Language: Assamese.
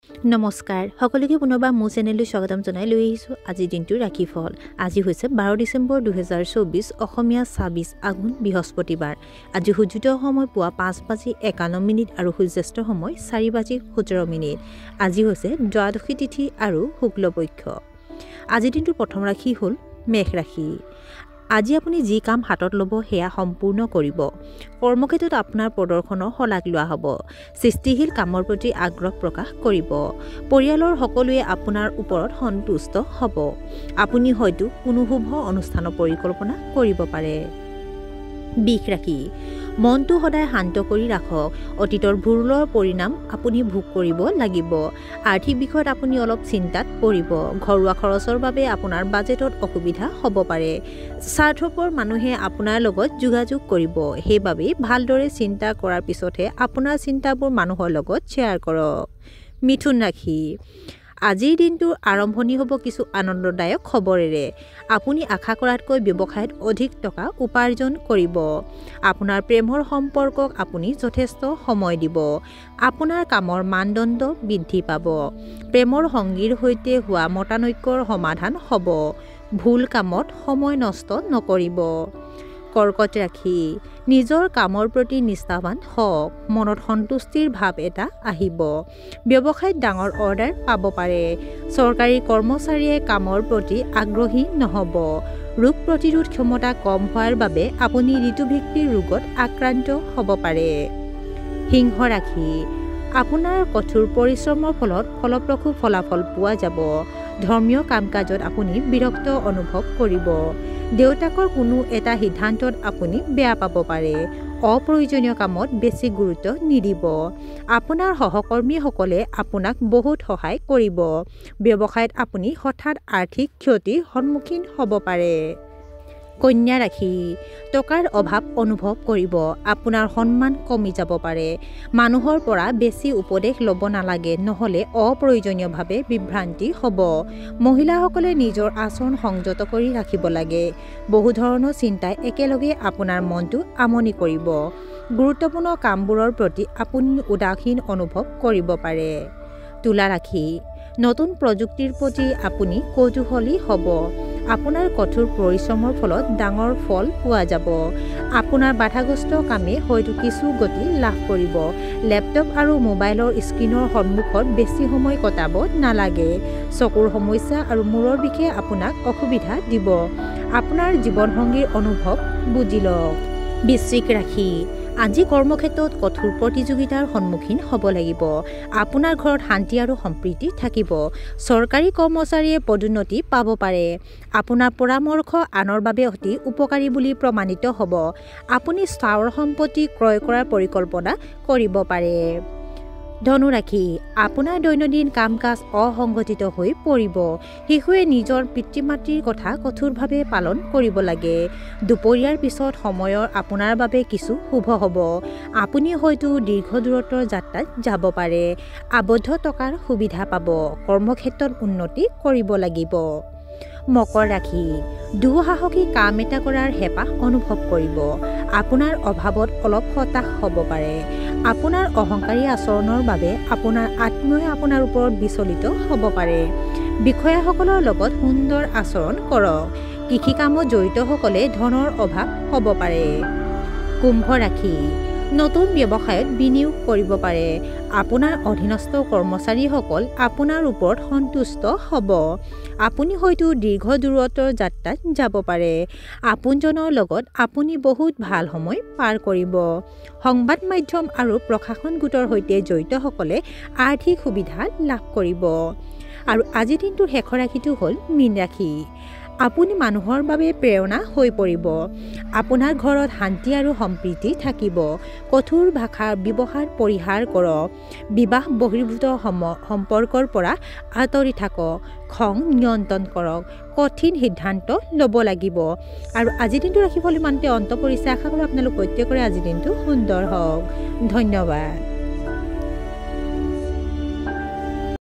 নমস্কাৰ সকলোকে পুনৰবাৰ মোৰ চেনেললৈ স্বাগতম জনাই লৈ আহিছোঁ আজিৰ দিনটোৰ ৰাশিফল। আজি হৈছে 12 ডিচেম্বৰ 2024 অসমীয়া 26 আঘোণ বৃহস্পতিবাৰ। আজি সূৰ্যোদয় সময় পুৱা 5:51 আৰু সূৰ্যাস্তৰ সময় 4:17। আজি হৈছে দ্বাদশী তিথি আৰু শুক্লপক্ষ। আজিৰ দিনটোৰ প্ৰথম ৰাশি হ'ল মেষ ৰাশি। আজি আপুনি যি কাম হাতত ল'ব সেয়া সম্পূৰ্ণ কৰিব। কৰ্মক্ষেত্ৰত আপোনাৰ প্ৰদৰ্শনৰ শলাগ লোৱা হ'ব। সৃষ্টিশীল কামৰ প্ৰতি আগ্ৰহ প্ৰকাশ কৰিব। পৰিয়ালৰ সকলোৱে আপোনাৰ ওপৰত সন্তুষ্ট হ'ব। আপুনি হয়তো কোনো শুভ অনুষ্ঠানৰ পৰিকল্পনা কৰিব পাৰে। বৃষ ৰাশি। মনটো সদায় শান্ত কৰি ৰাখক। অতীতৰ ভুলৰ পৰিণাম আপুনি ভোগ কৰিব লাগিব। আৰ্থিক বিষয়ত আপুনি অলপ চিন্তাত পৰিব। ঘৰুৱা খৰচৰ বাবে আপোনাৰ বাজেটত অসুবিধা হ'ব পাৰে। স্বাৰ্থপৰ মানুহে আপোনাৰ লগত যোগাযোগ কৰিব। সেইবাবে ভালদৰে চিন্তা কৰাৰ পিছতহে আপোনাৰ চিন্তাবোৰ মানুহৰ লগত শ্বেয়াৰ কৰক। মিথুন ৰাশি। আজিৰ দিনটোৰ আৰম্ভণি হ'ব কিছু আনন্দদায়ক খবৰেৰে। আপুনি আশা কৰাতকৈ ব্যৱসায়ত অধিক টকা উপাৰ্জন কৰিব। আপোনাৰ প্ৰেমৰ সম্পৰ্কক আপুনি যথেষ্ট সময় দিব। আপোনাৰ কামৰ মানদণ্ড বৃদ্ধি পাব। প্ৰেমৰ সংগীৰ সৈতে হোৱা মতানৈক্যৰ সমাধান হ'ব। ভুল কামত সময় নষ্ট নকৰিব। কৰ্কট ৰাশি। নিজৰ কামৰ প্ৰতি নিষ্ঠাৱান হওক। মনত সন্তুষ্টিৰ ভাৱ এটা আহিব। ব্যৱসায়ত ডাঙৰ অৰ্ডাৰ পাব পাৰে। চৰকাৰী কৰ্মচাৰীয়ে কামৰ প্ৰতি আগ্ৰহী নহ'ব। ৰোগ প্ৰতিৰোধ ক্ষমতা কম হোৱাৰ বাবে আপুনি ঋতুভিত্তিক ৰোগত আক্ৰান্ত হ'ব পাৰে। সিংহ ৰাশি। আপোনাৰ কঠোৰ পৰিশ্ৰমৰ ফলত ফলপ্ৰসূ ফলাফল পোৱা যাব। ধৰ্মীয় কাম কাজত আপুনি বিৰক্ত অনুভৱ কৰিব। দেউতাকৰ কোনো এটা সিদ্ধান্তত আপুনি বেয়া পাব পাৰে। অপ্ৰয়োজনীয় কামত বেছি গুৰুত্ব নিদিব। আপোনাৰ সহকৰ্মীসকলে আপোনাক বহুত সহায় কৰিব। ব্যৱসায়ত আপুনি হঠাৎ আৰ্থিক ক্ষতিৰ সন্মুখীন হ'ব পাৰে। কন্যা ৰাশি। টকাৰ অভাৱ অনুভৱ কৰিব। আপোনাৰ সন্মান কমি যাব পাৰে। মানুহৰ পৰা বেছি উপদেশ ল'ব নালাগে, নহ'লে অপ্ৰয়োজনীয়ভাৱে বিভ্ৰান্তি হ'ব। মহিলাসকলে নিজৰ আচৰণ সংযত কৰি ৰাখিব লাগে। বহু ধৰণৰ চিন্তাই একেলগে আপোনাৰ মনটো আমনি কৰিব। গুৰুত্বপূৰ্ণ কামবোৰৰ প্ৰতি আপুনি উদাসীন অনুভৱ কৰিব পাৰে। তুলা ৰাশি। নতুন প্ৰযুক্তিৰ প্ৰতি আপুনি কৌতূহলী হ'ব। আপোনাৰ কঠোৰ পৰিশ্ৰমৰ ফলত ডাঙৰ ফল পোৱা যাব। আপোনাৰ বাধাগ্ৰস্ত কামে হয়তো কিছু গতি লাভ কৰিব। লেপটপ আৰু মোবাইলৰ স্ক্ৰীনৰ সন্মুখত বেছি সময় কটাব নালাগে। চকুৰ সমস্যা আৰু মূৰৰ বিষে আপোনাক অসুবিধা দিব। আপোনাৰ জীৱনসংগীৰ অনুভৱ বুজি লওক। বৃশ্চিক ৰাশি। আজি কৰ্মক্ষেত্ৰত কঠোৰ প্ৰতিযোগিতাৰ সন্মুখীন হ'ব লাগিব। আপোনাৰ ঘৰত শান্তি আৰু সম্প্ৰীতি থাকিব। চৰকাৰী কৰ্মচাৰীয়ে পদোন্নতি পাব পাৰে। আপোনাৰ পৰামৰ্শ আনৰ বাবে অতি উপকাৰী বুলি প্ৰমাণিত হ'ব। আপুনি স্থাৱৰ সম্পত্তি ক্ৰয় কৰাৰ পৰিকল্পনা কৰিব পাৰে। ধনু ৰাশি। আপোনাৰ দৈনন্দিন কাম কাজ অসংগঠিত হৈ পৰিব। শিশুৱে নিজৰ পিতৃ মাতৃৰ কথা কঠোৰভাৱে পালন কৰিব লাগে। দুপৰীয়াৰ পিছত সময়ৰ আপোনাৰ বাবে কিছু শুভ হ'ব। আপুনি হয়তো দীৰ্ঘ দূৰত্বৰ যাত্ৰাত যাব পাৰে। আবদ্ধ টকাৰ সুবিধা পাব। কৰ্মক্ষেত্ৰত উন্নতি কৰিব লাগিব। মকৰ ৰাশি। দুঃসাহসী কাম এটা কৰাৰ হেঁপাহ অনুভৱ কৰিব। আপোনাৰ অভাৱত অলপ হতাশ হ'ব পাৰে। আপোনাৰ অহংকাৰী আচৰণৰ বাবে আপোনাৰ আত্মীয়ই আপোনাৰ ওপৰত বিচলিত হ'ব পাৰে। বিষয়াসকলৰ লগত সুন্দৰ আচৰণ কৰক। কৃষি কামত জড়িতসকলে ধনৰ অভাৱ হ'ব পাৰে। কুম্ভ ৰাশি। নতুন ব্যৱসায়ত বিনিয়োগ কৰিব পাৰে। আপোনাৰ অধীনস্থ কৰ্মচাৰীসকল আপোনাৰ ওপৰত সন্তুষ্ট হ'ব। আপুনি হয়তো দীৰ্ঘ দূৰত্বৰ যাত্ৰাত যাব পাৰে। আপোনজনৰ লগত আপুনি বহুত ভাল সময় পাৰ কৰিব। সংবাদ মাধ্যম আৰু প্ৰশাসন গোটৰ সৈতে জড়িতসকলে আৰ্থিক সুবিধা লাভ কৰিব। আৰু আজিৰ দিনটোৰ শেষৰ ৰাশিটো হ'ল মীন ৰাশি। আপুনি মানুহৰ বাবে প্ৰেৰণা হৈ পৰিব। আপোনাৰ ঘৰত শান্তি আৰু সম্প্ৰীতি থাকিব। কঠোৰ ভাষাৰ ব্যৱহাৰ পৰিহাৰ কৰক। বিবাহ বহিৰ্ভূত সম্পৰ্কৰ পৰা আঁতৰি থাকক। খং নিয়ন্ত্ৰণ কৰক। কঠিন সিদ্ধান্ত ল'ব লাগিব। আৰু আজিৰ দিনটোৰ ৰাশিফল ইমানতে অন্ত পৰিছে। আশা কৰোঁ আপোনালোক প্ৰত্যেকৰে আজিৰ দিনটো সুন্দৰ হওক। ধন্যবাদ।